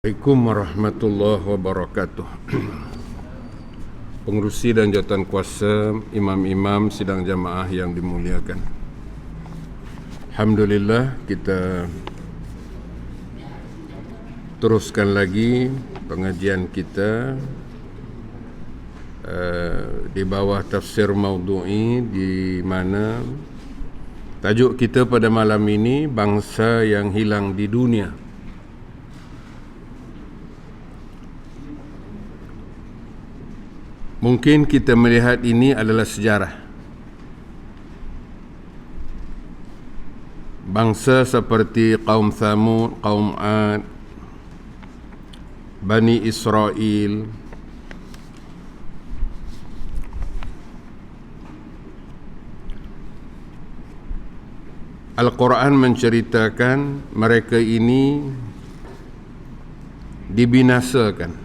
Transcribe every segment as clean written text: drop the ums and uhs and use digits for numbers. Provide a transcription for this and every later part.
Assalamualaikum warahmatullahi wabarakatuh. Pengerusi dan jawatan kuasa, imam-imam sidang jamaah yang dimuliakan, alhamdulillah kita teruskan lagi pengajian kita di bawah tafsir maudhu'i, di mana tajuk kita pada malam ini bangsa yang hilang di dunia. Mungkin kita melihat ini adalah sejarah. Bangsa seperti kaum Thamud, kaum Ad, Bani Israel, Al-Quran menceritakan mereka ini dibinasakan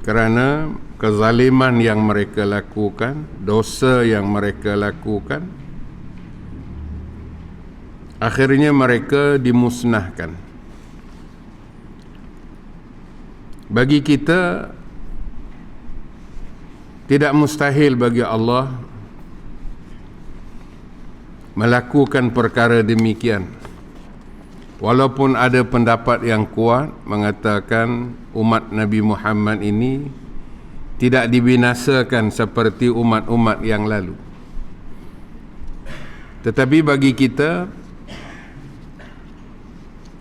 kerana kezaliman yang mereka lakukan, dosa yang mereka lakukan. Akhirnya mereka dimusnahkan. Bagi kita, tidak mustahil bagi Allah melakukan perkara demikian. Walaupun ada pendapat yang kuat mengatakan umat Nabi Muhammad ini tidak dibinasakan seperti umat-umat yang lalu. Tetapi bagi kita,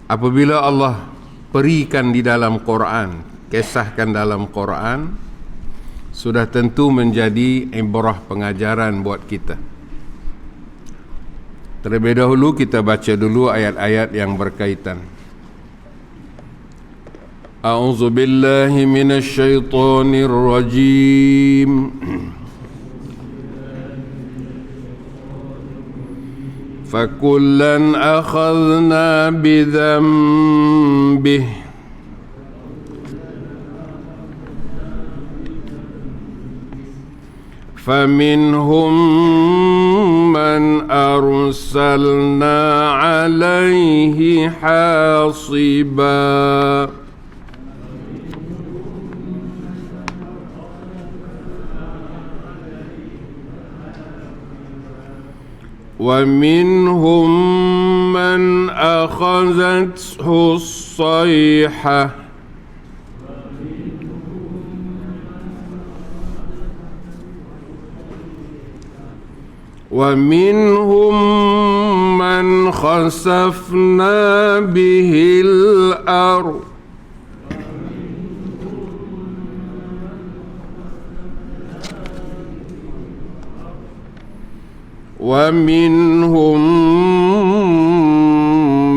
apabila Allah berikan di dalam Quran, kisahkan dalam Quran, sudah tentu menjadi ibrah, pengajaran buat kita. Terlebih dahulu kita baca dulu ayat-ayat yang berkaitan. A'udzu billahi minasy syaithanir rajim. Fakullan akhadna bidzambihi فمنهم من أرسلنا عليه حاصبا ومنهم من أخذته الصيحة ومنهم من خسفنا به الأرض ومنهم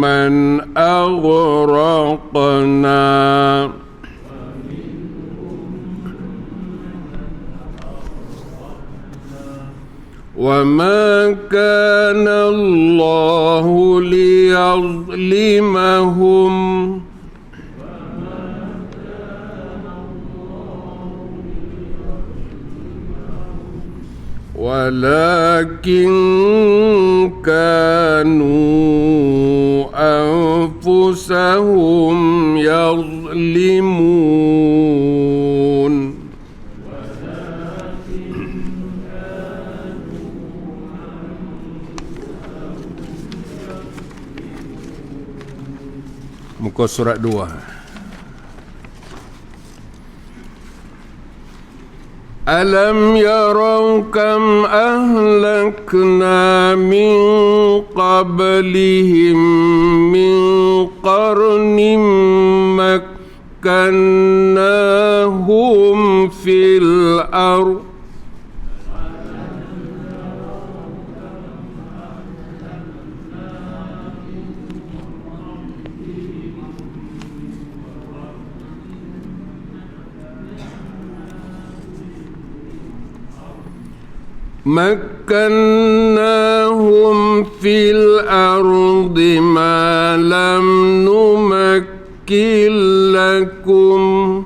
من أغرقنا وما كان الله ليظلمهم ولكن كانوا أنفسهم يظلمون. Muka surat 2. Alam yarau kam ahlakna min qablihim min qarnim makkannahum fil ardh مكناهم في الأرض ما لم نمكن لكم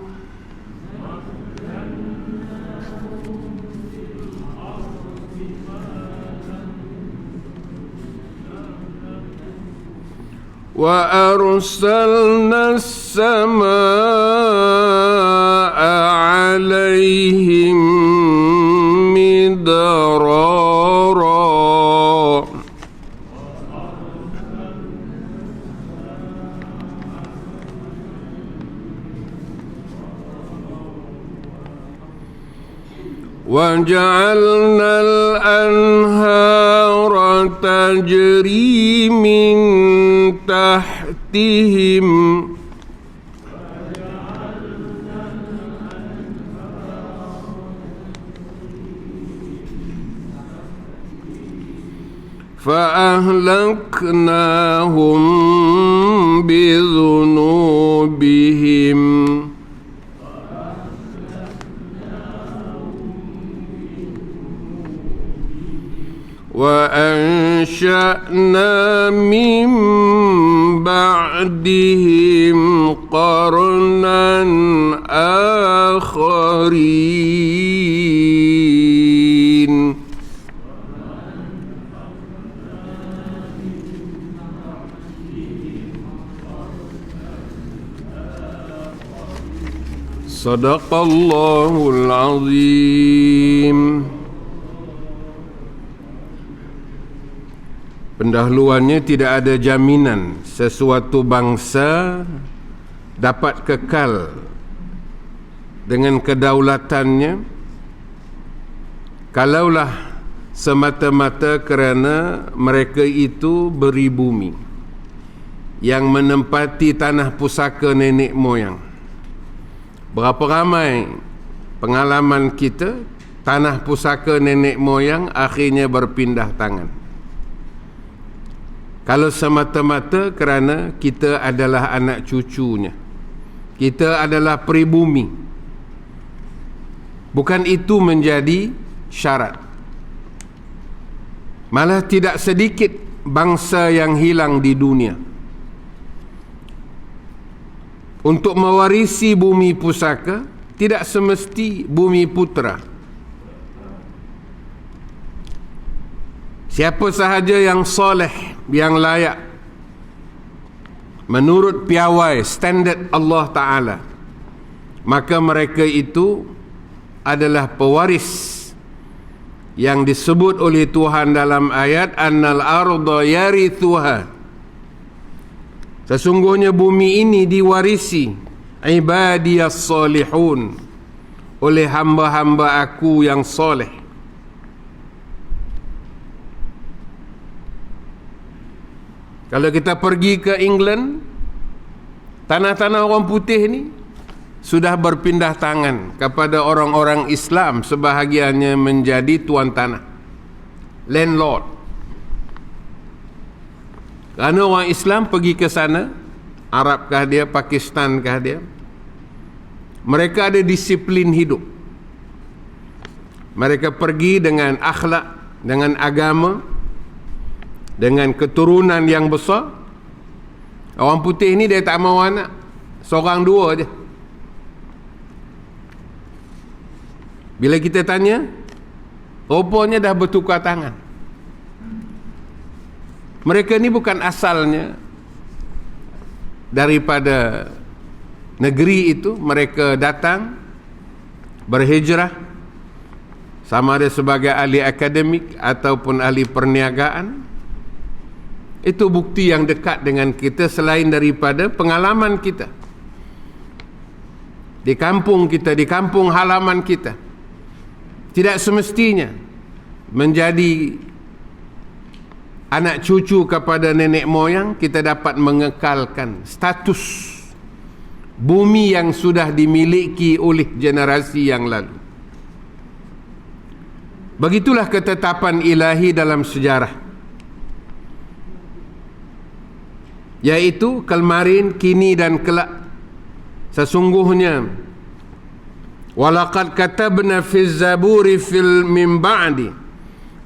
وأرسلنا السماء عليهم مدرارا وجعلنا الأنهار تجري من تحتهم فأهلكناهم بذنوبهم وأنشأنا من بعدهم قرنا آخرين صدق الله العظيم. Pendahuluannya tidak ada jaminan sesuatu bangsa dapat kekal dengan kedaulatannya kalaulah semata-mata kerana mereka itu beribumi yang menempati tanah pusaka nenek moyang. Berapa ramai pengalaman kita tanah pusaka nenek moyang akhirnya berpindah tangan. Kalau semata-mata kerana kita adalah anak cucunya, kita adalah pribumi, bukan itu menjadi syarat. Malah tidak sedikit bangsa yang hilang di dunia. Untuk mewarisi bumi pusaka tidak semesti bumi putera. Siapa sahaja yang soleh, yang layak menurut piawai standard Allah Ta'ala, maka mereka itu adalah pewaris yang disebut oleh Tuhan dalam ayat annal arda yarithuha. Sesungguhnya bumi ini diwarisi ibadiyas salihun, oleh hamba-hamba aku yang soleh. Kalau kita pergi ke England, tanah-tanah orang putih ni sudah berpindah tangan kepada orang-orang Islam, sebahagiannya menjadi tuan tanah, landlord. Kerana orang Islam pergi ke sana, Arabkah dia, Pakistankah dia, mereka ada disiplin hidup. Mereka pergi dengan akhlak, dengan agama, dengan keturunan yang besar. Orang putih ni dia tak mahu anak, seorang dua je. Bila kita tanya, rupanya dah bertukar tangan. Mereka ni bukan asalnya daripada negeri itu. Mereka datang berhijrah, sama ada sebagai ahli akademik ataupun ahli perniagaan. Itu bukti yang dekat dengan kita selain daripada pengalaman kita di kampung kita, di kampung halaman kita. Tidak semestinya menjadi anak cucu kepada nenek moyang kita dapat mengekalkan status bumi yang sudah dimiliki oleh generasi yang lalu. Begitulah ketetapan ilahi dalam sejarah, yaitu kemarin, kini dan kelak. Sesungguhnya walaqad katabna fiz zaburi fil min ba'di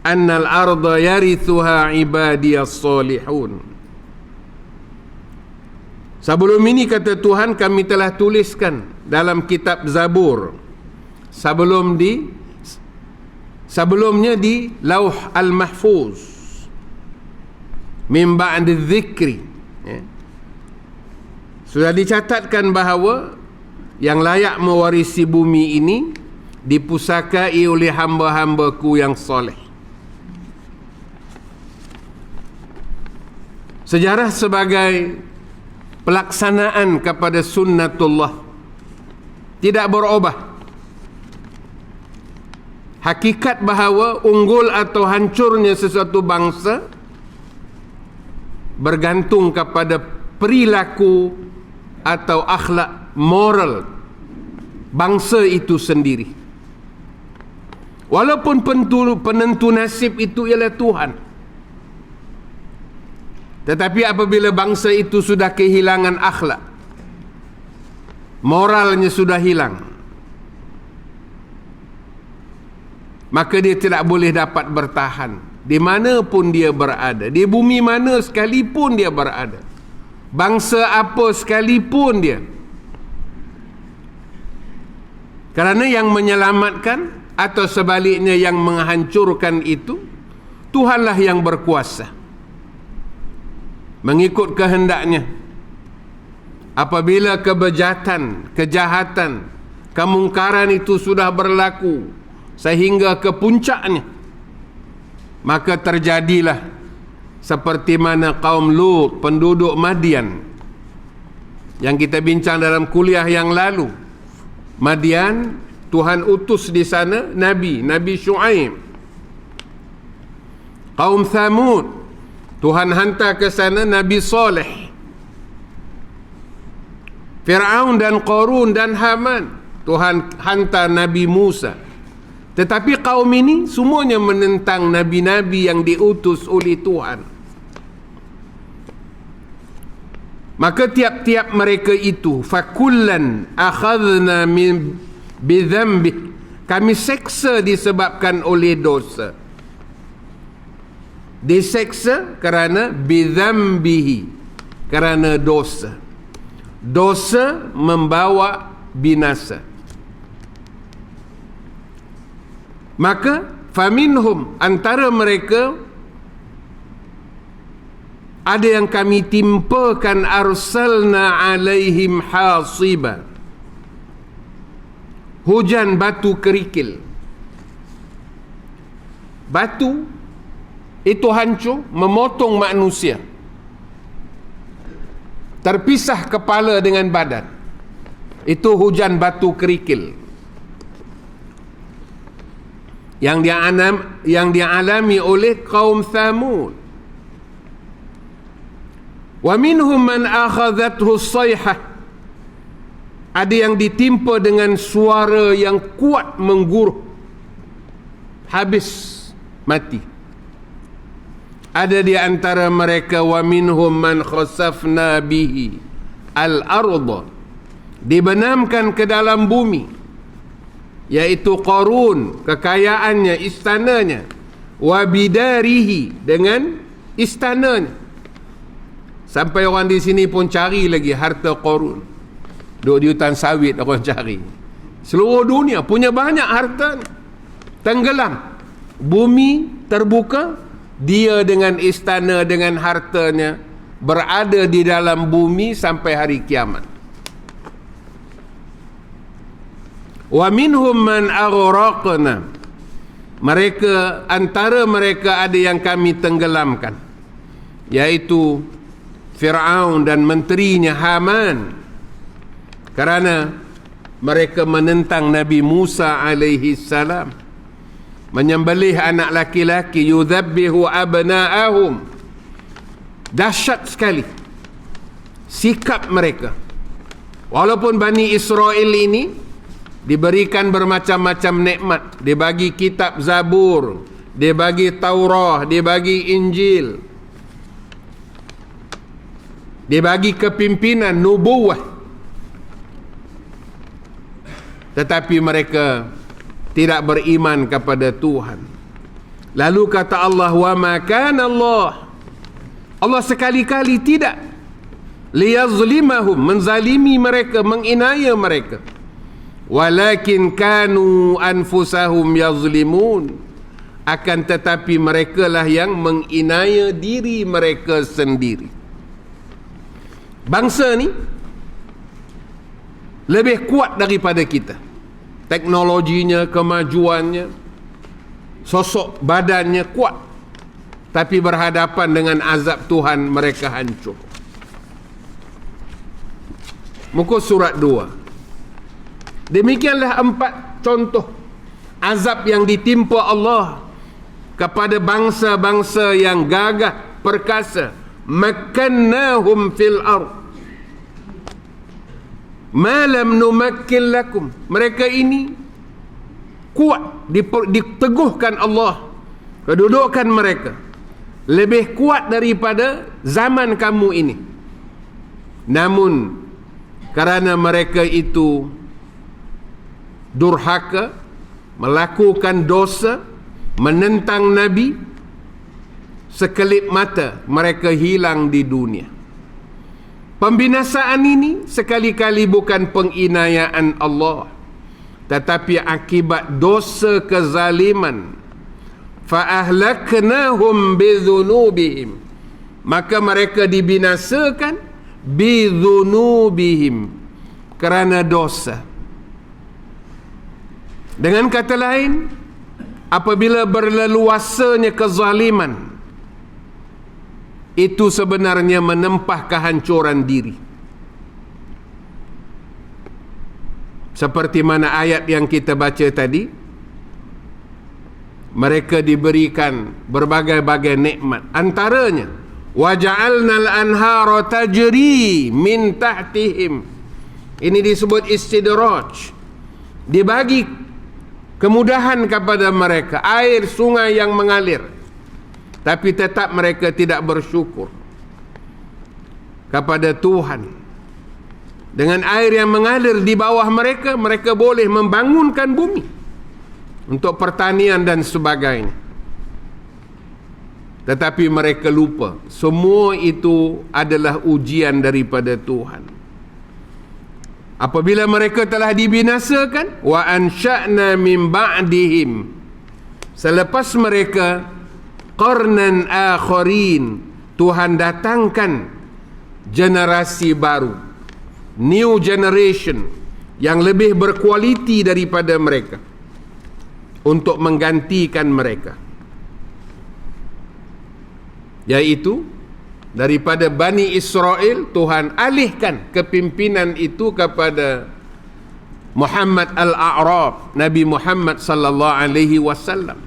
annal arda yarithuha ibadiyas salihun. Sebelum ini, kata Tuhan, kami telah tuliskan dalam kitab Zabur, sebelumnya di Lauh Al-Mahfuz, min ba'di dzikri, Sudah dicatatkan bahawa yang layak mewarisi bumi ini dipusakai oleh hamba-hambaku yang soleh. Sejarah sebagai pelaksanaan kepada sunnatullah tidak berubah. Hakikat bahawa unggul atau hancurnya sesuatu bangsa bergantung kepada perilaku atau akhlak moral bangsa itu sendiri. Walaupun penentu nasib itu ialah Tuhan, tetapi apabila bangsa itu sudah kehilangan akhlak, moralnya sudah hilang, maka dia tidak boleh dapat bertahan di mana pun dia berada, di bumi mana sekalipun dia berada, bangsa apa sekalipun dia. Kerana yang menyelamatkan atau sebaliknya yang menghancurkan itu Tuhanlah yang berkuasa mengikut kehendaknya. Apabila kebejatan, kejahatan, kemungkaran itu sudah berlaku sehingga ke puncaknya, maka terjadilah seperti mana kaum Lut, penduduk Madian yang kita bincang dalam kuliah yang lalu. Madian, Tuhan utus di sana Nabi Syuaib. Kaum Thamud, Tuhan hantar ke sana Nabi Saleh. Fir'aun dan Qarun dan Haman, Tuhan hantar Nabi Musa. Tetapi kaum ini semuanya menentang nabi-nabi yang diutus oleh Tuhan. Maka tiap-tiap mereka itu, fakullan akhadna min bidhanbih, kami seksa disebabkan oleh dosa. Diseksa kerana bidhanbihi, kerana dosa. Dosa membawa binasa. Maka faminhum, antara mereka ada yang kami timpakan arsalna alaihim hasiba, hujan batu kerikil. Batu itu hancur, memotong manusia, terpisah kepala dengan badan. Itu hujan batu kerikil yang dialami oleh kaum Thamud. Wa minhum man akhadhathu as-sayhah, ada yang ditimpa dengan suara yang kuat mengguruh, habis mati. Ada di antara mereka wa minhum man khasafna bihi al-ardh, dibenamkan ke dalam bumi, yaitu Qarun, kekayaannya, istananya, wa bidarihi, dengan istananya. Sampai orang di sini pun cari lagi harta Qarun. Duduk di hutan sawit orang cari. Seluruh dunia punya banyak harta, tenggelam. Bumi terbuka, dia dengan istana, dengan hartanya berada di dalam bumi sampai hari kiamat. Wa minhum man aghraqna, mereka, antara mereka ada yang kami tenggelamkan, yaitu Fir'aun dan menterinya Haman, kerana mereka menentang Nabi Musa alaihi salam, menyembelih anak laki-laki, yudhabbihu abna'ahum. Dahsyat sekali sikap mereka. Walaupun Bani Israel ini diberikan bermacam-macam nikmat, dibagi kitab Zabur, dibagi Taurah, dibagi Injil, dibagi kepimpinan nubuwah, tetapi mereka tidak beriman kepada Tuhan. Lalu kata Allah, wa ma kana Allah sekali-kali tidak liyazlimahum, menzalimi mereka, menginaya mereka, walakin kanu anfusahum yazlimun, akan tetapi merekalah yang menginaya diri mereka sendiri. Bangsa ni lebih kuat daripada kita. Teknologinya, kemajuannya, sosok badannya kuat, tapi berhadapan dengan azab Tuhan mereka hancur. Muka surat 2. Demikianlah 4 contoh azab yang ditimpa Allah kepada bangsa-bangsa yang gagah perkasa. Makkannahum fil ard ma lam numakkin lakum. Mereka ini kuat, diteguhkan Allah kedudukan mereka lebih kuat daripada zaman kamu ini. Namun kerana mereka itu durhaka, melakukan dosa, menentang Nabi, sekelip mata mereka hilang di dunia. Pembinasaan ini sekali-kali bukan penginayaan Allah, tetapi akibat dosa kezaliman. Fa'ahlaknahum bidhunubihim, maka mereka dibinasakan bidhunubihim, kerana dosa. Dengan kata lain, apabila berleluasanya kezaliman, itu sebenarnya menempah kehancuran diri. Seperti mana ayat yang kita baca tadi, mereka diberikan berbagai-bagai nikmat. Antaranya, waja'alnal anhara tajri min tahtihim. Ini disebut istidraj. Dibagi kemudahan kepada mereka, air sungai yang mengalir, tapi tetap mereka tidak bersyukur kepada Tuhan. Dengan air yang mengalir di bawah mereka, mereka boleh membangunkan bumi untuk pertanian dan sebagainya. Tetapi mereka lupa, semua itu adalah ujian daripada Tuhan. Apabila mereka telah dibinasakan, wa ansha'na min ba'dihim, selepas mereka qarnan akharin, Tuhan datangkan generasi baru, new generation yang lebih berkualiti daripada mereka untuk menggantikan mereka, yaitu daripada Bani Israel. Tuhan alihkan kepimpinan itu kepada Muhammad al-A'rab, Nabi Muhammad sallallahu alaihi wasallam.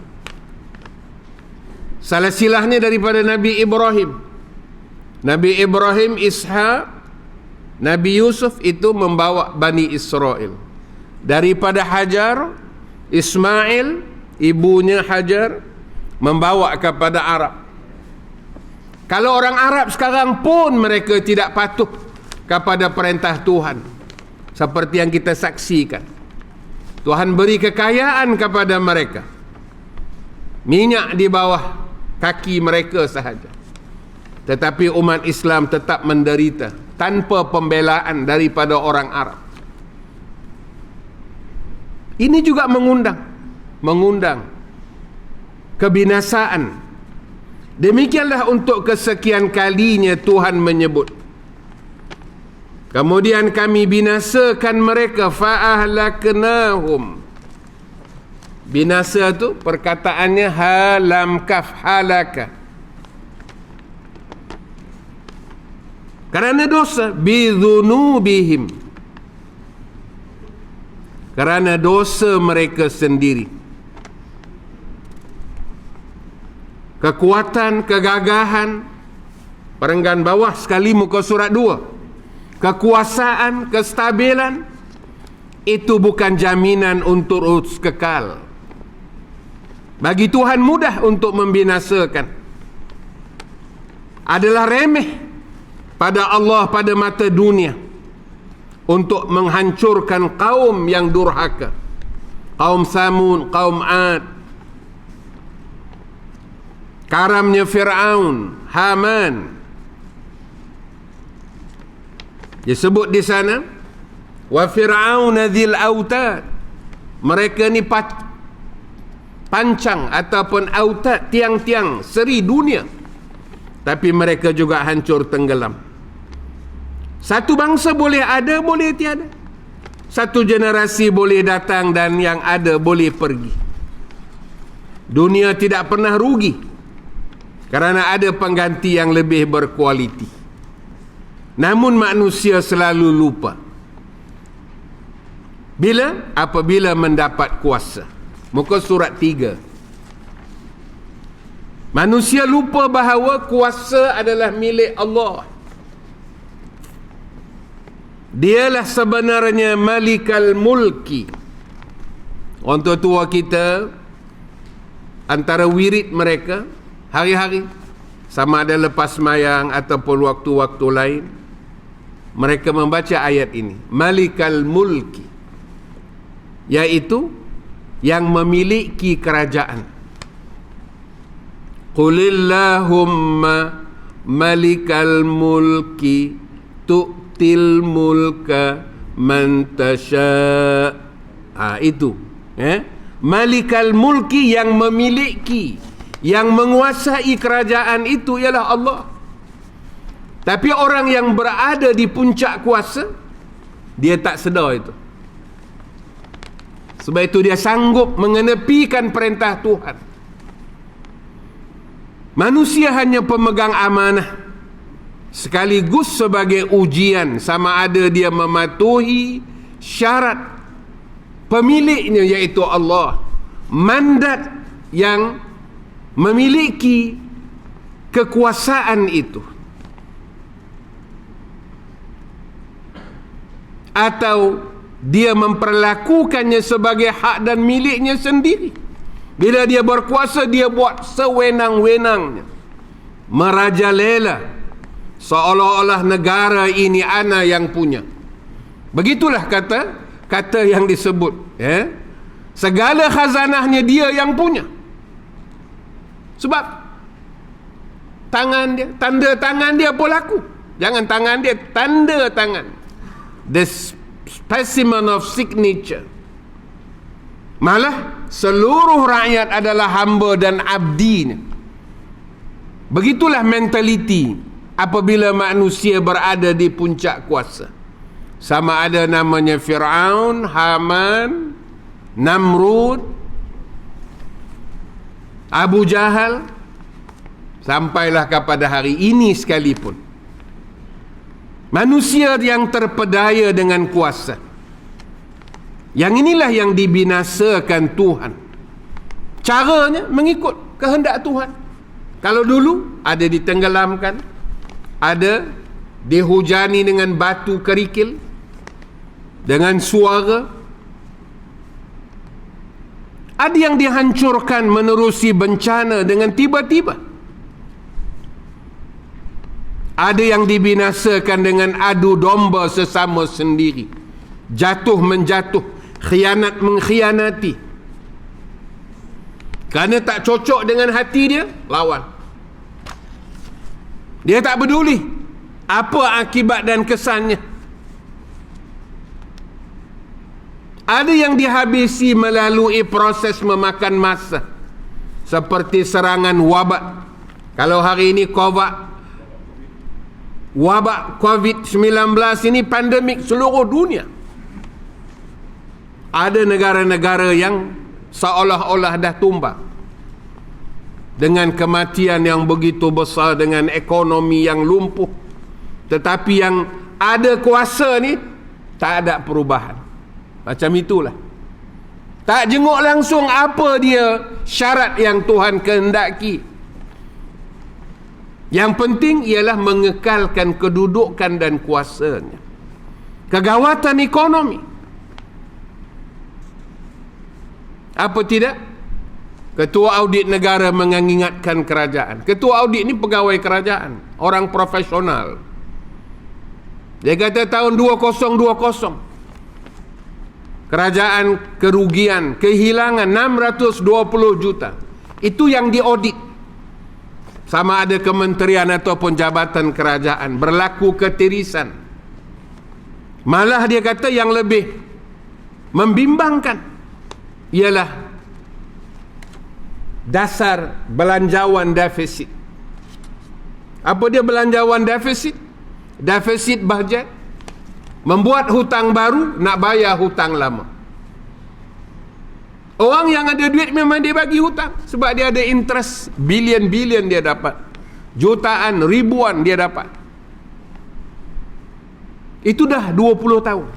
Salah silahnya daripada Nabi Ibrahim. Nabi Ibrahim, Ishaq, Nabi Yusuf itu membawa Bani Israel. Daripada Hajar, Ismail, ibunya Hajar, membawa kepada Arab. Kalau orang Arab sekarang pun mereka tidak patuh kepada perintah Tuhan, seperti yang kita saksikan. Tuhan beri kekayaan kepada mereka, minyak di bawah kaki mereka sahaja, tetapi umat Islam tetap menderita tanpa pembelaan daripada orang Arab. Ini juga mengundang kebinasaan. Demikianlah untuk kesekian kalinya Tuhan menyebut, kemudian kami binasakan mereka, fa'ahlaknahum. Binasa tu perkataannya halam kaf, halaka, kerana dosa, bidhunubihim, kerana dosa mereka sendiri. Kekuatan, kegagahan, perenggan bawah sekali muka surat 2. Kekuasaan, kestabilan, itu bukan jaminan untuk terus kekal. Bagi Tuhan mudah untuk membinasakan. Adalah remeh pada Allah pada mata dunia untuk menghancurkan kaum yang durhaka. Kaum Samud, kaum Ad, karamnya Fir'aun, Haman. Disebut di sana, wa Fir'aun dzil autad. Mereka ni pancang ataupun autad, tiang-tiang seri dunia, tapi mereka juga hancur tenggelam. Satu bangsa boleh ada, boleh tiada. Satu generasi boleh datang dan yang ada boleh pergi. Dunia tidak pernah rugi kerana ada pengganti yang lebih berkualiti. Namun manusia selalu lupa. Bila? Apabila mendapat kuasa. Muka surat 3. Manusia lupa bahawa kuasa adalah milik Allah. Dialah sebenarnya Malikal Mulki. Orang tua-tua kita, antara wirid mereka hari-hari, sama ada lepas sembahyang ataupun waktu-waktu lain, mereka membaca ayat ini, Malikal Mulki, iaitu yang memiliki kerajaan. Qulillahumma Malikal Mulki tu'til mulka man tasha. Itu Malikal Mulki, yang memiliki, yang menguasai kerajaan itu ialah Allah. Tapi orang yang berada di puncak kuasa, dia tak sedar itu. Sebab itu dia sanggup mengenepikan perintah Tuhan. Manusia hanya pemegang amanah, sekaligus sebagai ujian sama ada dia mematuhi syarat pemiliknya, iaitu Allah, mandat yang memiliki kekuasaan itu, atau dia memperlakukannya sebagai hak dan miliknya sendiri. Bila dia berkuasa, dia buat sewenang-wenangnya, merajalela, seolah-olah negara ini ana yang punya. Begitulah kata yang disebut, segala khazanahnya dia yang punya. Sebab tangan dia, tanda tangan dia pun laku. Jangan tangan dia, tanda tangan, the specimen of signature. Malah seluruh rakyat adalah hamba dan abdinya. Begitulah mentaliti apabila manusia berada di puncak kuasa. Sama ada namanya Fir'aun, Haman, Namrud, Abu Jahal, sampailah kepada hari ini sekalipun. Manusia yang terpedaya dengan kuasa, yang inilah yang dibinasakan Tuhan. Caranya mengikut kehendak Tuhan. Kalau dulu ada ditenggelamkan, ada dihujani dengan batu kerikil, dengan suara, ada yang dihancurkan menerusi bencana dengan tiba-tiba, ada yang dibinasakan dengan adu domba sesama sendiri, jatuh menjatuh, khianat mengkhianati. Kerana tak cocok dengan hati dia, lawan. Dia tak peduli apa akibat dan kesannya. Ada yang dihabisi melalui proses memakan masa, seperti serangan wabak. Kalau hari ini wabak COVID-19 ini pandemik seluruh dunia. Ada negara-negara yang seolah-olah dah tumbang dengan kematian yang begitu besar, dengan ekonomi yang lumpuh. Tetapi yang ada kuasa ni tak ada perubahan. Macam itulah. Tak jenguk langsung apa dia syarat yang Tuhan kehendaki. Yang penting ialah mengekalkan kedudukan dan kuasanya. Kegawatan ekonomi. Apa tidak? Ketua audit negara mengingatkan kerajaan. Ketua audit ni pegawai kerajaan, orang profesional. Dia kata tahun 2020 kerajaan kerugian, kehilangan 620 juta. Itu yang diaudit. Sama ada kementerian ataupun jabatan kerajaan berlaku ketirisan. Malah dia kata yang lebih membimbangkan ialah dasar belanjawan defisit. Apa dia belanjawan defisit? Defisit bajet Membuat hutang baru, nak bayar hutang lama. Orang yang ada duit memang dia bagi hutang, sebab dia ada interest. Bilion-bilion dia dapat, jutaan, ribuan dia dapat. Itu dah 20 tahun.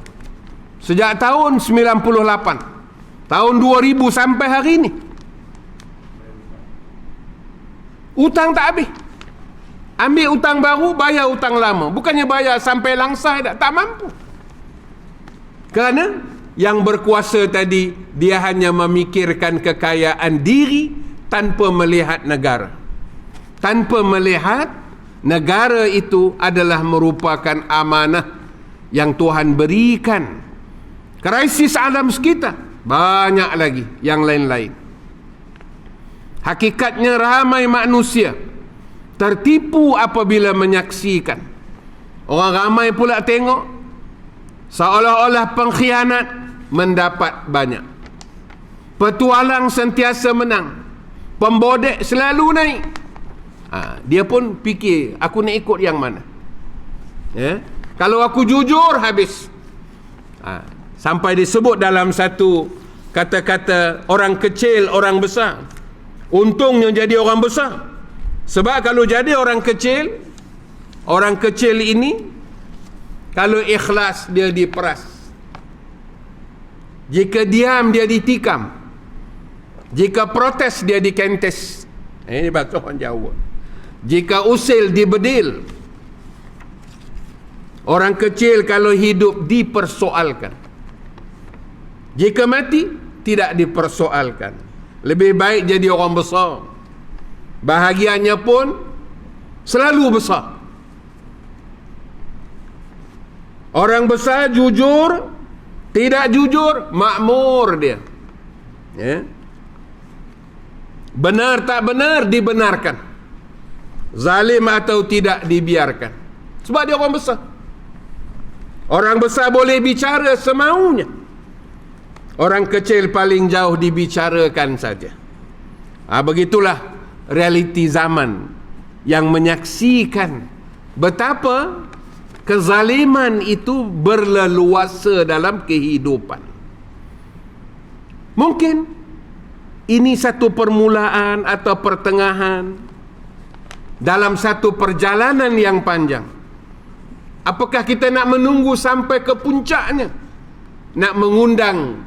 Sejak tahun 98, tahun 2000 sampai hari ini, hutang tak habis. Ambil hutang baru, bayar hutang lama. Bukannya bayar sampai langsai, tak mampu. Kerana yang berkuasa tadi, dia hanya memikirkan kekayaan diri tanpa melihat negara. Tanpa melihat negara itu adalah merupakan amanah yang Tuhan berikan. Krisis alam sekitar, banyak lagi yang lain-lain. Hakikatnya ramai manusia tertipu apabila menyaksikan. Orang ramai pula tengok seolah-olah pengkhianat mendapat banyak. Petualang sentiasa menang, pembodek selalu naik. Dia pun fikir, aku nak ikut yang mana? Kalau aku jujur, habis. Sampai disebut dalam satu kata-kata, orang kecil, orang besar. Untungnya jadi orang besar. Sebab kalau jadi orang kecil ini, kalau ikhlas dia diperas. Jika diam dia ditikam. Jika protes dia dikentes. Ini bahasa orang Jawa. Jika usil dibedil. Orang kecil kalau hidup dipersoalkan. Jika mati tidak dipersoalkan. Lebih baik jadi orang besar. Bahagiannya pun selalu besar. Orang besar jujur, tidak jujur, makmur dia. Benar tak benar dibenarkan, zalim atau tidak dibiarkan. Sebab dia orang besar. Orang besar boleh bicara semaunya. Orang kecil paling jauh dibicarakan saja. Begitulah realiti zaman yang menyaksikan betapa kezaliman itu berleluasa dalam kehidupan. Mungkin ini satu permulaan atau pertengahan dalam satu perjalanan yang panjang. Apakah kita nak menunggu sampai ke puncaknya, nak mengundang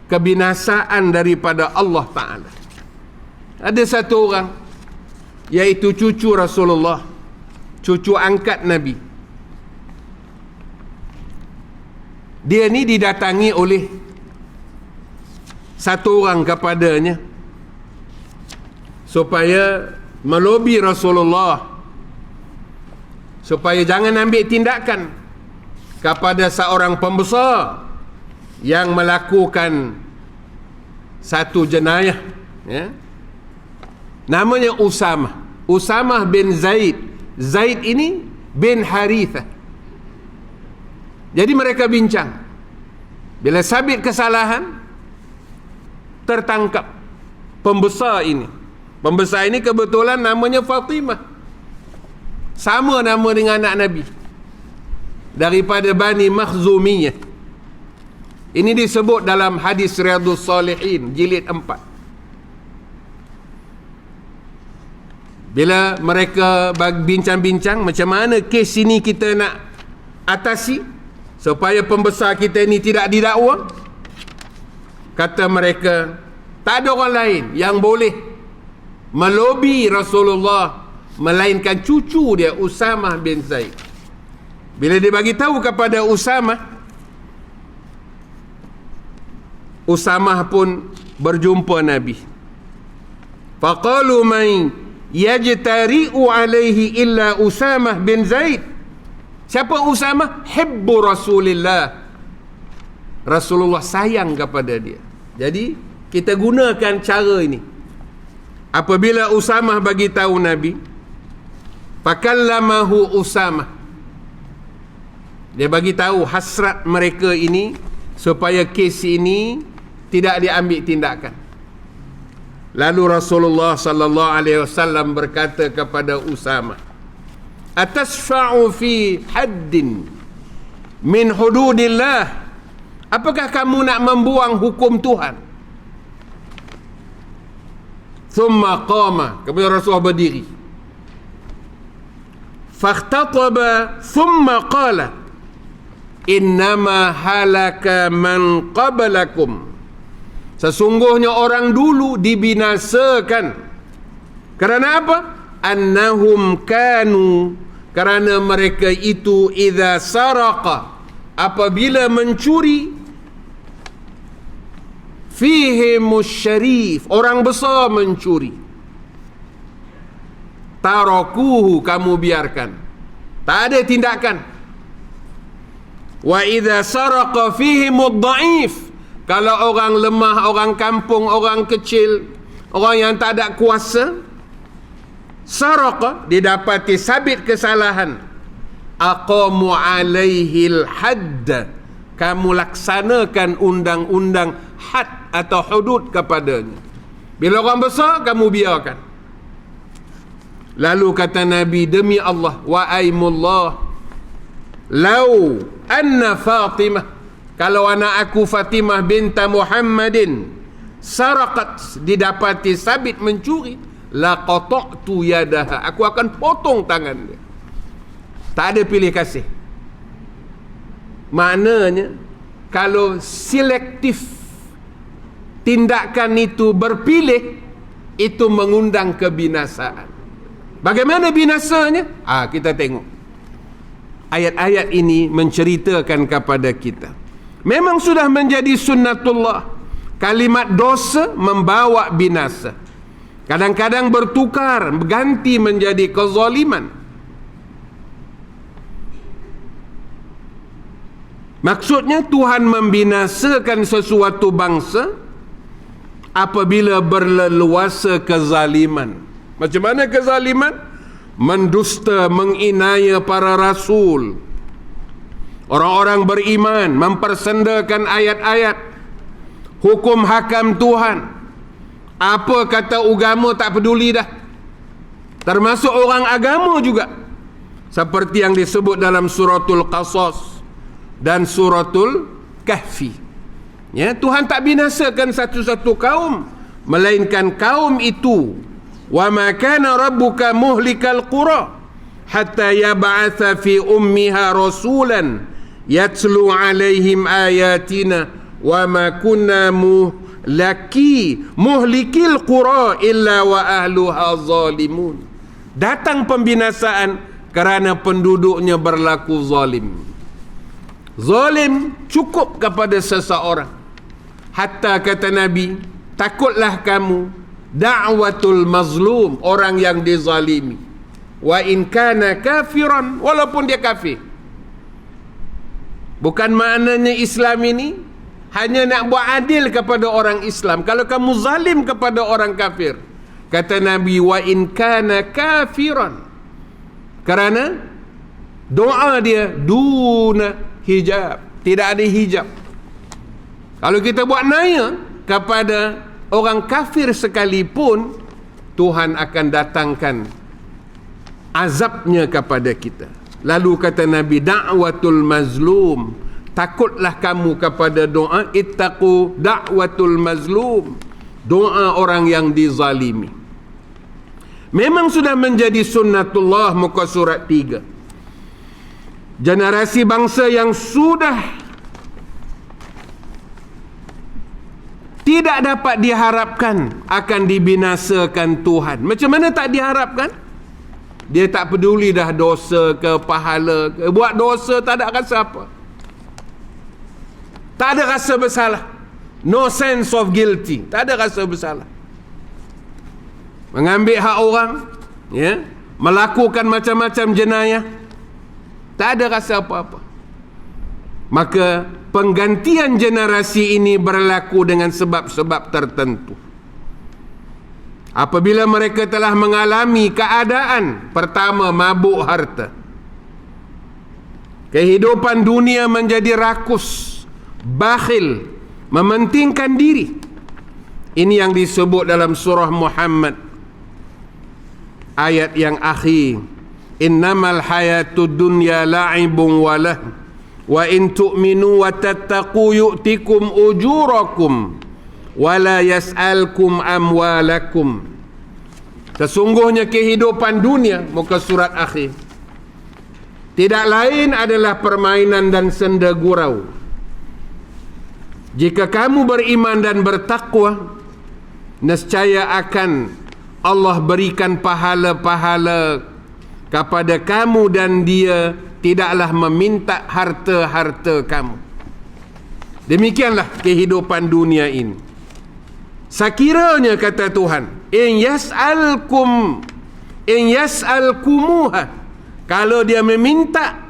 kebinasaan daripada Allah Ta'ala? Ada satu orang, iaitu cucu Rasulullah, cucu angkat Nabi. Dia ni didatangi oleh satu orang kepadanya supaya melobi Rasulullah supaya jangan ambil tindakan kepada seorang pembesar yang melakukan satu jenayah. Namanya Usamah bin Zaid. Zaid ini bin Harithah. Jadi mereka bincang. Bila sabit kesalahan, tertangkap pembesar ini. Pembesar ini kebetulan namanya Fatimah. Sama nama dengan anak Nabi. Daripada Bani Makhzumiyah. Ini disebut dalam hadis Riyadhus Salihin jilid 4. Bila mereka bincang-bincang macam mana kes ini kita nak atasi supaya pembesar kita ini tidak didakwa, kata mereka, tak ada orang lain yang boleh melobi Rasulullah melainkan cucu dia, Usamah bin Zaid. Bila dia bagi tahu kepada Usamah pun berjumpa Nabi. Faqalu man yajtari'u alaihi illa Usamah bin Zaid. Siapa Usamah? Hibbu Rasulillah. Rasulullah sayang kepada dia. Jadi kita gunakan cara ini. Apabila Usamah bagi tahu Nabi, fakallamahu Usamah, dia bagi tahu hasrat mereka ini supaya kes ini tidak diambil tindakan. Lalu Rasulullah sallallahu alaihi wasallam berkata kepada Usamah, "Atasfa'u fi haddin min hududillah. Apakah kamu nak membuang hukum Tuhan? Thumma qama, kemudian Rasulullah berdiri. Fakhtataba thumma qala innama halaka man qablakum. Sesungguhnya orang dulu dibinasakan. Kerana apa? Annahum kanu, kerana mereka itu idza saraqa, apabila mencuri, fihimus syarif, orang besar mencuri, tarakuhu, kamu biarkan, tak ada tindakan. Wa idza saraqa fihimud dhaif, kalau orang lemah, orang kampung, orang kecil, orang yang tak ada kuasa, saraqa, didapati sabit kesalahan, aqamu alaihil hadd, kamu laksanakan undang-undang had atau hudud kepadanya. Bila orang besar, kamu biarkan. Lalu kata Nabi, demi Allah, wa aimullah, lau anna Fatimah, kalau anak aku Fatimah binta Muhammadin saraqat, didapati sabit mencuri, la qata'tu yadaha, aku akan potong tangan dia. Tak ada pilih kasih. Maknanya kalau selektif tindakan itu berpilih, itu mengundang kebinasaan. Bagaimana binasanya? Kita tengok. Ayat-ayat ini menceritakan kepada kita, memang sudah menjadi sunnatullah, kalimat dosa membawa binasa. Kadang-kadang bertukar, berganti menjadi kezaliman. Maksudnya Tuhan membinasakan sesuatu bangsa apabila berleluasa kezaliman. Macam mana kezaliman? Mendusta, menginaya para rasul, orang-orang beriman, mempersendakan ayat-ayat, hukum hakam Tuhan. Apa kata agama tak peduli dah. Termasuk orang agama juga. Seperti yang disebut dalam suratul Qasas dan suratul Kahfi. Ya, Tuhan tak binasakan satu-satu kaum, melainkan kaum itu, wa ma kana rabbuka muhlikal qura hatta yab'atha fi ummiha rasulan yatlu alaihim ayatina wa ma kunna muhlikil qura illa wa ahluha zalimun. Datang pembinasaan kerana penduduknya berlaku zalim. Zalim cukup kepada seseorang. Hatta kata Nabi, takutlah kamu da'watul mazlum, orang yang dizalimi, wa in kana kafiran, walaupun dia kafir. Bukan maknanya Islam ini hanya nak buat adil kepada orang Islam. Kalau kamu zalim kepada orang kafir, kata Nabi, wa in kana kafiran, kerana doa dia duna hijab, tidak ada hijab. Kalau kita buat naya kepada orang kafir sekalipun, Tuhan akan datangkan azabnya kepada kita. Lalu kata Nabi, da'watul mazlum, takutlah kamu kepada doa, ittaqu da'watul mazlum, doa orang yang dizalimi. Memang sudah menjadi sunnatullah, muka surat 3. Generasi bangsa yang sudah tidak dapat diharapkan akan dibinasakan Tuhan. Macam mana tak diharapkan? Dia tak peduli dah dosa ke pahala ke. Buat dosa tak ada rasa apa. Tak ada rasa bersalah. No sense of guilty. Tak ada rasa bersalah. Mengambil hak orang, ya, melakukan macam-macam jenayah, tak ada rasa apa-apa. Maka penggantian generasi ini berlaku dengan sebab-sebab tertentu. Apabila mereka telah mengalami keadaan, pertama, mabuk harta, kehidupan dunia menjadi rakus, bakhil, mementingkan diri. Ini yang disebut dalam surah Muhammad, ayat yang akhir, innamal hayatud dunya la'ibun wa lahu Wa in tu'minu wa tattaqu yu'tikum ujurakum wa la yas'alkum amwalakum. Sesungguhnya kehidupan dunia, muka surat akhir, tidak lain adalah permainan dan senda gurau. Jika kamu beriman dan bertakwa, nescaya akan Allah berikan pahala-pahala kepada kamu dan Dia tidaklah meminta harta-harta kamu. Demikianlah kehidupan dunia ini. Sekiranya, kata Tuhan, in yas'alkumuha, kalau Dia meminta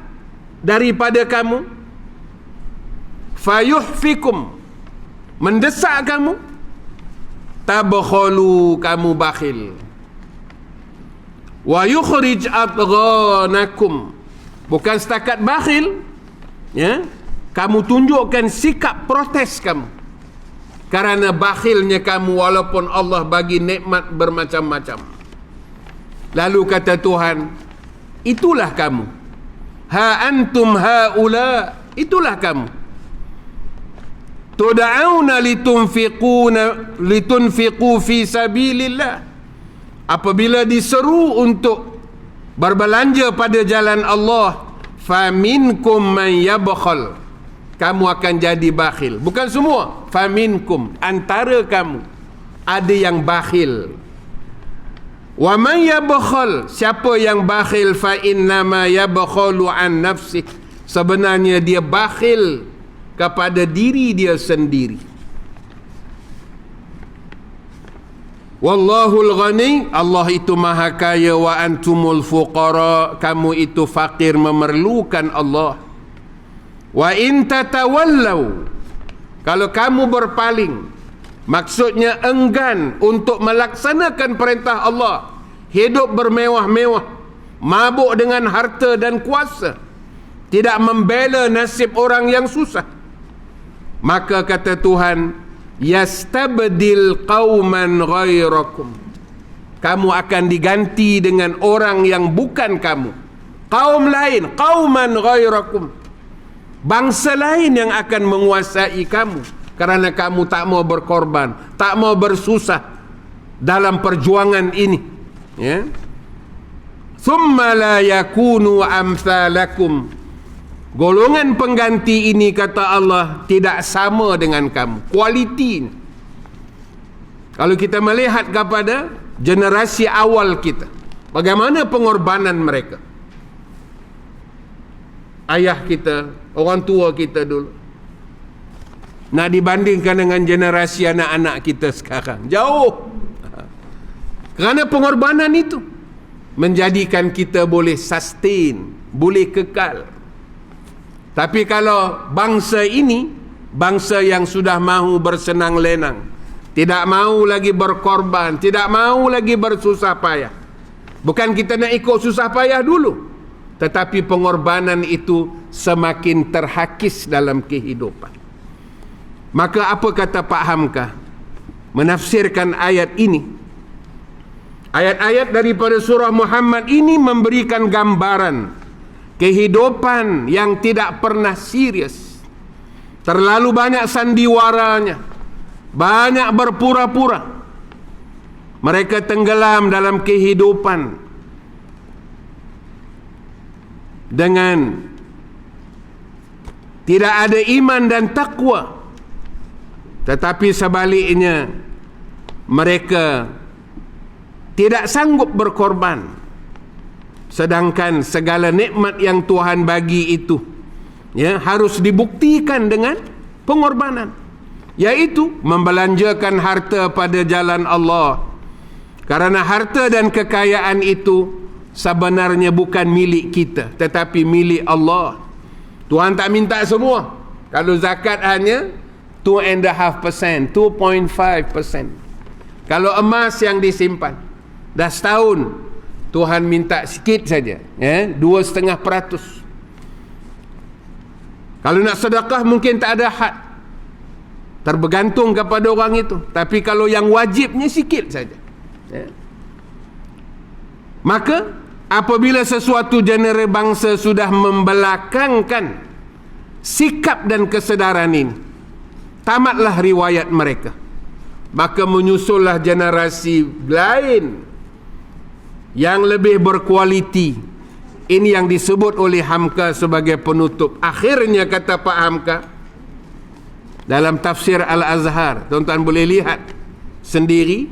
daripada kamu, fayuhfikum, mendesak kamu, tabkhulu, kamu bakhil, wa yukhrij adghanakum, bukan setakat bakhil, ya, kamu tunjukkan sikap protes kamu karena bakhilnya kamu walaupun Allah bagi nikmat bermacam-macam. Lalu kata Tuhan, itulah kamu, ha antum haula, itulah kamu, tud'auna litunfiqu fi sabilillah, apabila diseru untuk berbelanja pada jalan Allah, faminkum man yabkhal, kamu akan jadi bakhil. Bukan semua, faminkum, antara kamu ada yang bakhil. Wa man yabkhal, siapa yang bakhil, fa innama yabkhalu an nafsih, sebenarnya dia bakhil kepada diri dia sendiri. Wallahul ghani, Allah itu maha kaya, wa antumul fuqara, kamu itu fakir memerlukan Allah. Wa in tatawallaw, kalau kamu berpaling, maksudnya enggan untuk melaksanakan perintah Allah, hidup bermewah-mewah, mabuk dengan harta dan kuasa, tidak membela nasib orang yang susah, maka kata Tuhan, yastabdil qauman ghairakum, kamu akan diganti dengan orang yang bukan kamu, kaum lain, qauman ghairakum, bangsa lain yang akan menguasai kamu kerana kamu tak mau berkorban, tak mau bersusah dalam perjuangan ini, ya. Thumma la yakunu amsalakum, golongan pengganti ini, kata Allah, tidak sama dengan kamu kualiti. Kalau kita melihat kepada generasi awal kita, bagaimana pengorbanan mereka, ayah kita, orang tua kita dulu, nak dibandingkan dengan generasi anak-anak kita sekarang, jauh. Kerana pengorbanan itu menjadikan kita boleh sustain, boleh kekal. Tapi kalau bangsa ini, bangsa yang sudah mahu bersenang lenang, tidak mahu lagi berkorban, tidak mahu lagi bersusah payah. Bukan kita nak ikut susah payah dulu, tetapi pengorbanan itu semakin terhakis dalam kehidupan. Maka apa kata Pak Hamka menafsirkan ayat ini? Ayat-ayat daripada surah Muhammad ini memberikan gambaran kehidupan yang tidak pernah serius. Terlalu banyak sandiwaranya, banyak berpura-pura. Mereka tenggelam dalam kehidupan dengan tidak ada iman dan takwa. Tetapi sebaliknya, mereka tidak sanggup berkorban, sedangkan segala nikmat yang Tuhan bagi itu, ya, harus dibuktikan dengan pengorbanan, yaitu membelanjakan harta pada jalan Allah. Karena harta dan kekayaan itu sebenarnya bukan milik kita, tetapi milik Allah. Tuhan tak minta semua. Kalau zakat hanya 2.5%, 2.5%. Kalau emas yang disimpan dah setahun, Tuhan minta sikit saja, ya, 2,5%. Kalau nak sedekah mungkin tak ada had, terbergantung kepada orang itu. Tapi kalau yang wajibnya sikit saja, ya. Maka apabila sesuatu genre bangsa sudah membelakangkan sikap dan kesedaran ini, tamatlah riwayat mereka. Maka menyusullah generasi lain yang lebih berkualiti. Ini yang disebut oleh Hamka sebagai penutup. Akhirnya kata Pak Hamka dalam tafsir Al-Azhar, tuan-tuan boleh lihat sendiri,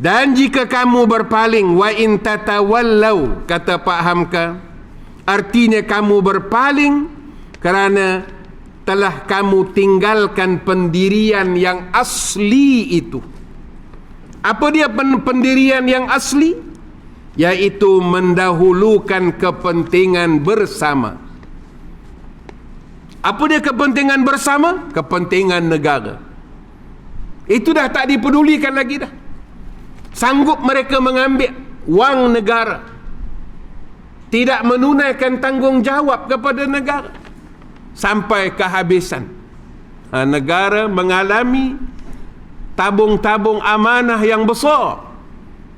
dan jika kamu berpaling, wa in tatawallau, kata Pak Hamka, artinya kamu berpaling kerana telah kamu tinggalkan pendirian yang asli itu. Apa dia pendirian yang asli? Yaitu mendahulukan kepentingan bersama. Apa dia kepentingan bersama? Kepentingan negara. Itu dah tak dipedulikan lagi dah. Sanggup mereka mengambil wang negara, tidak menunaikan tanggungjawab kepada negara sampai kehabisan. Negara mengalami tabung-tabung amanah yang besar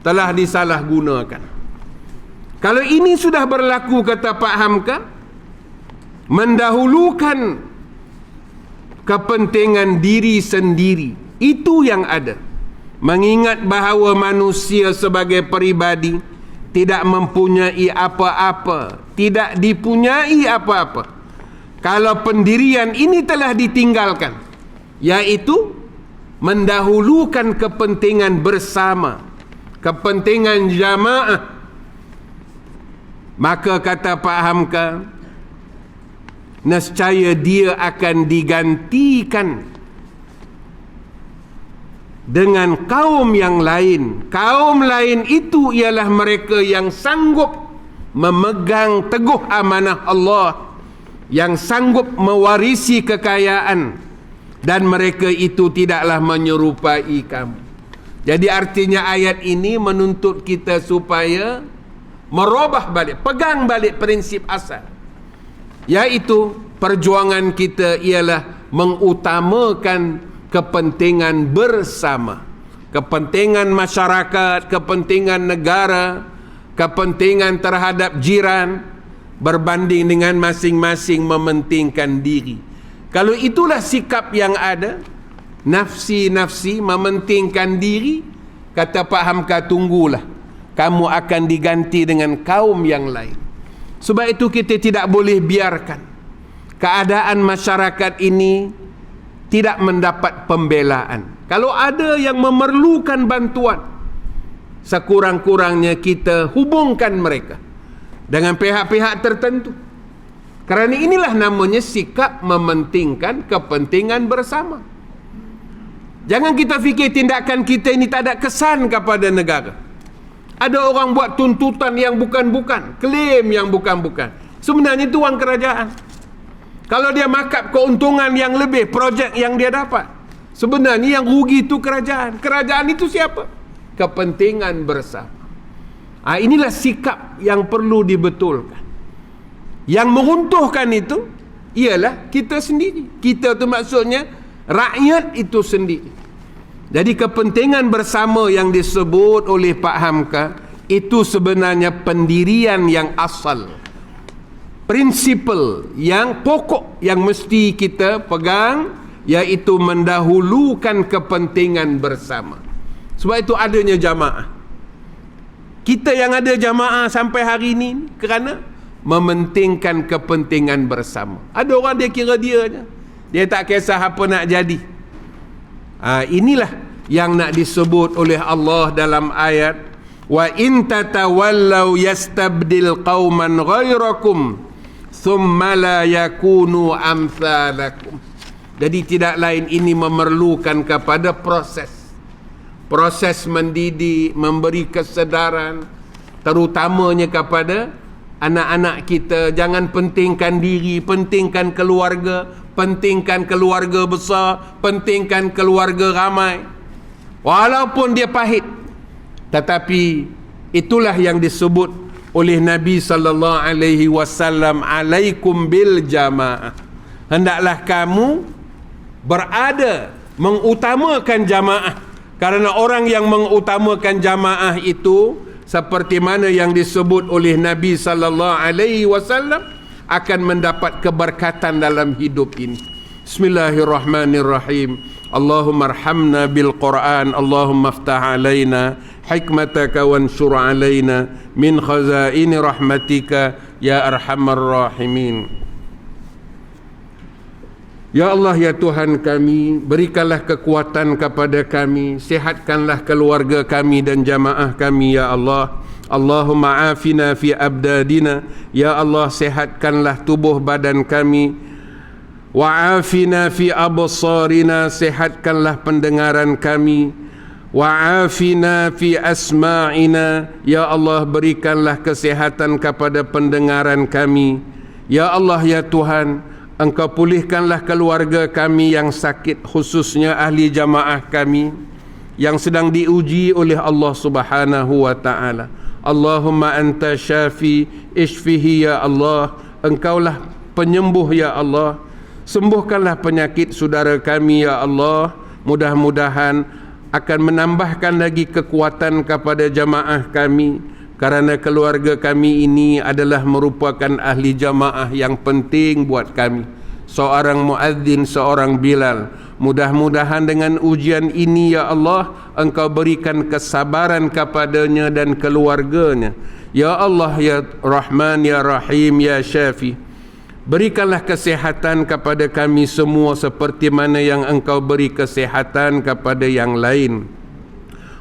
telah disalahgunakan. Kalau ini sudah berlaku, kata Pak Hamka, mendahulukan kepentingan diri sendiri, itu yang ada. Mengingat bahawa manusia sebagai peribadi tidak mempunyai apa-apa, tidak dipunyai apa-apa kalau pendirian ini telah ditinggalkan, yaitu mendahulukan kepentingan bersama, kepentingan jamaah. Maka kata Pak Hamka, nescaya dia akan digantikan dengan kaum yang lain. Kaum lain itu ialah mereka yang sanggup memegang teguh amanah Allah, yang sanggup mewarisi kekayaan, dan mereka itu tidaklah menyerupai kamu. Jadi artinya ayat ini menuntut kita supaya merubah balik, pegang balik prinsip asal, yaitu perjuangan kita ialah mengutamakan kepentingan bersama, kepentingan masyarakat, kepentingan negara, kepentingan terhadap jiran, berbanding dengan masing-masing mementingkan diri. Kalau itulah sikap yang ada, nafsi-nafsi mementingkan diri, kata Pak Hamka, tunggulah, kamu akan diganti dengan kaum yang lain. Sebab itu kita tidak boleh biarkan keadaan masyarakat ini tidak mendapat pembelaan. Kalau ada yang memerlukan bantuan, sekurang-kurangnya kita hubungkan mereka dengan pihak-pihak tertentu. Kerana inilah namanya sikap mementingkan kepentingan bersama. Jangan kita fikir tindakan kita ini tak ada kesan kepada negara. Ada orang buat tuntutan yang bukan-bukan, klaim yang bukan-bukan. Sebenarnya itu wang kerajaan. Kalau dia markup keuntungan yang lebih, projek yang dia dapat, sebenarnya yang rugi itu kerajaan. Kerajaan itu siapa? Kepentingan bersama. Inilah sikap yang perlu dibetulkan. Yang meruntuhkan itu ialah kita sendiri. Kita itu maksudnya rakyat itu sendiri. Jadi kepentingan bersama yang disebut oleh Pak Hamka itu sebenarnya pendirian yang asal, prinsipal yang pokok yang mesti kita pegang, yaitu mendahulukan kepentingan bersama. Sebab itu adanya jamaah. Kita yang ada jamaah sampai hari ini kerana mementingkan kepentingan bersama. Ada orang dia kira dia je, dia tak kisah apa nak jadi. Inilah yang nak disebut oleh Allah dalam ayat, wa in tatawallau yastabdil qauman ghairakum thumma la yakunu amsalakum. Jadi tidak lain ini memerlukan kepada proses mendidik, memberi kesedaran, terutamanya kepada anak-anak kita. Jangan pentingkan diri, pentingkan keluarga, pentingkan keluarga besar, pentingkan keluarga ramai, walaupun dia pahit. Tetapi itulah yang disebut oleh Nabi sallallahu alaihi wasallam, alaikum bil jamaah. Hendaklah kamu berada mengutamakan jamaah, kerana orang yang mengutamakan jamaah itu seperti mana yang disebut oleh Nabi sallallahu alaihi wasallam, akan mendapat keberkatan dalam hidup ini. Bismillahirrahmanirrahim. Allahumma arhamna bil Quran, Allahumma aftah alaina hikmataka wanshur alaina min khazaini rahmatika ya arhamar rahimin. Ya Allah, ya Tuhan kami, berikanlah kekuatan kepada kami, sihatkanlah keluarga kami dan jamaah kami, ya Allah. Allahumma afina fi abdadina, ya Allah, sihatkanlah tubuh badan kami. Wa afina fi absarina, sihatkanlah pendengaran kami. Wa afina fi asma'ina, ya Allah, berikanlah kesihatan kepada pendengaran kami. Ya Allah, ya Tuhan, Engkau pulihkanlah keluarga kami yang sakit, khususnya ahli jamaah kami yang sedang diuji oleh Allah Subhanahu wa ta'ala. Allahumma anta syafi ishfihi, ya Allah, Engkaulah penyembuh, ya Allah. Sembuhkanlah penyakit saudara kami, ya Allah. Mudah-mudahan akan menambahkan lagi kekuatan kepada jamaah kami, kerana keluarga kami ini adalah merupakan ahli jamaah yang penting buat kami. Seorang muadzin, seorang Bilal. Mudah-mudahan dengan ujian ini, ya Allah, Engkau berikan kesabaran kepadanya dan keluarganya. Ya Allah, ya Rahman, ya Rahim, ya Syafi, berikanlah kesehatan kepada kami semua seperti mana yang Engkau beri kesehatan kepada yang lain.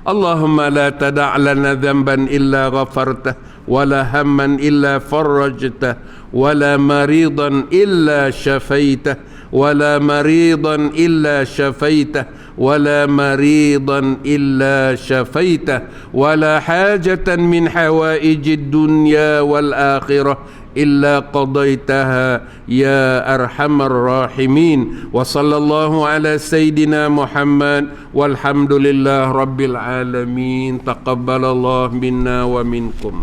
Allahumma la tada' lana dhanban illa ghafartah, wala hamman illa farajtah, wala maridan illa syafaitah, wala maridan illa syafaitah, wala maridan illa syafaitah, wala hajatan min hawaijid dunya wal akhirah إلا قضيتها يا أرحم الراحمين. وصلى الله على سيدنا محمد والحمد لله رب العالمين. تقبل الله منا ومنكم.